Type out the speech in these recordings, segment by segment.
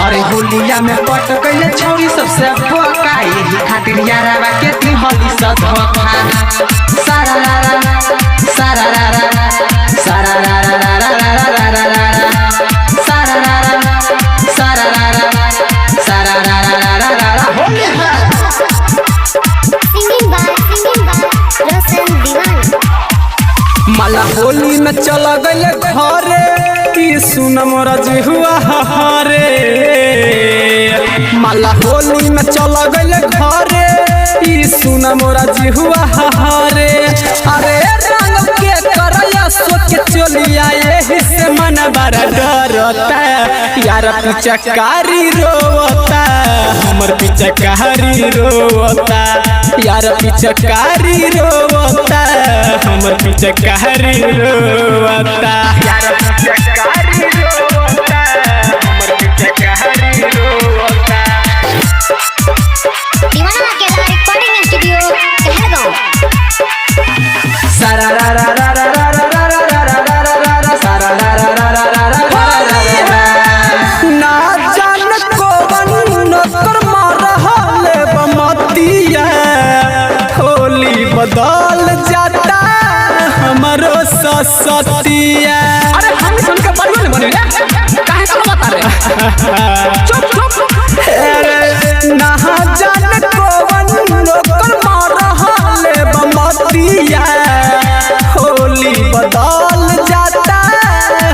अरे होलिया में पट गइले छौरी सबसे बोका यही खातिर यारावा के ती होली स धोखा सारा लारा सारा लारा सारा लारा लारा लारा सारा लारा सारा लारा सारा लारा लारा होली है सिंगिंग बाय रोशन दीवान। माला होली में चला गइले घरे की सुन मोरा जी हुआ हरे माला होली में चला गइले घरे की सुन मोरा जी हुआ हरे अरे रंग के करया सोच के चलिया यही से मन बड़ा डरता यार पिचकारी रोता हमर पिचकारी रोता यार पिचकारी रोता हमर पिचकारी रोता यार पिचकारी रोता हमर पिचकारी रोता दीवाना के रिकॉर्डिंग स्टूडियो कहलगांव। सारा रा रा रा रा रा रा रा रा रा रा सारा रा रा रा रा रा रा ना जान कौन नकर मारहले बमतिया होली बदल जाता हमरो ससतिया। अरे हम सुन के बढ़िया नहीं बने काहे का बता रे चुप चुप अरे ना जान कौन नकर मारहले बमतिया होली बदल जाता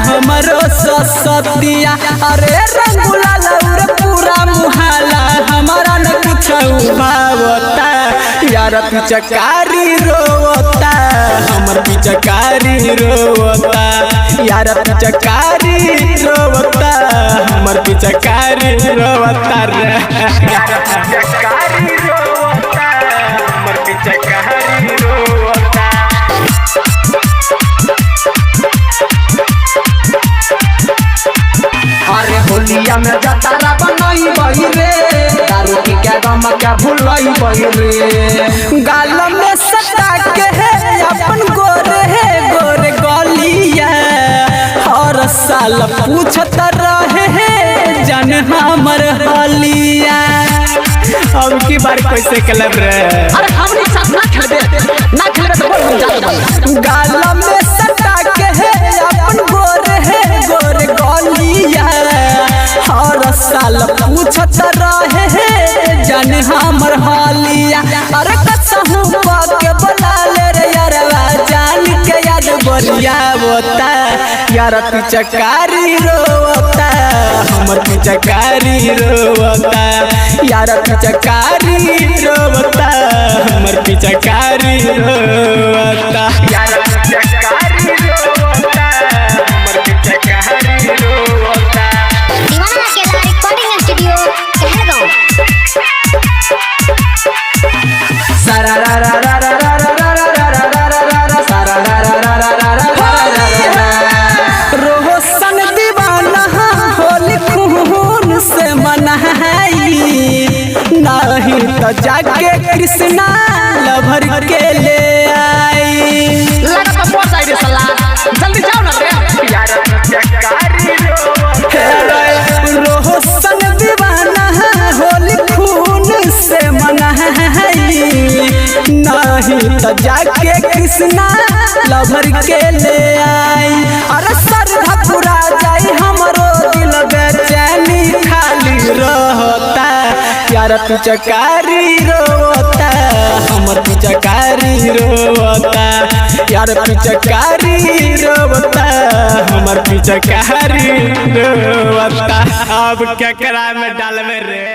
हमरो ससतिया। अरे रंगुला लौरे पूरा मुहाला हमारा न कुछ भावता यार पिचकारी रोता हमर पिचकारी रोता यार पिचकारी रोता हमर पिचकारी रोता रे यार पिचकारी रोता हमर पिचकारी रोता। अरे होलिया में जतारा बनई बही रे दारू की क्या गम क्या भूलई बही रे गाल में सटा के है अपन गोरे है गोरे गलिया हर साल पूछत रहे है जन हमर हलिया अब की बार कैसे क्लब रे अरे हमनी साथ ना खेलबे तो बोल जा गाल में सटा के है अपन गोरे है गोरे गलिया हर साल पूछत रहे है जन हमर हलिया। अरे कसहू के बोला ले रे यारवा जान के याद बोलिया होता यार पिचकारी रोता हमर पिचकारी रोता यार पिचकारी रोता हमर पिचकारी रोता यार पिचकारी रोता हमर पिचकारी रोता। दीवाना के रिकॉर्डिंग स्टूडियो कहलगांव। सारा रा रा रा रा रा रा रा रा रा रा सारा रा रा रा रा रा रोशन दीवाना होली खून से मनाई नहीं तो जाके कृष्णा लभर के ले आई लगा तो बहुत साइड सला जल्दी जाओ ना रे यार पिचकारी रोशन दीवाना होली खून से मनाई नहीं तो जाके कृष्णा लभर के ले आई। अरे सरधा पूरा जाई हमरो दिल बेचैनी खाली रहता यार पिचकारी रोता हमर पिचकारी रोता यार पिचकारी रोता हमर पिचकारी रोता। अब क्या करा में डाल में रे।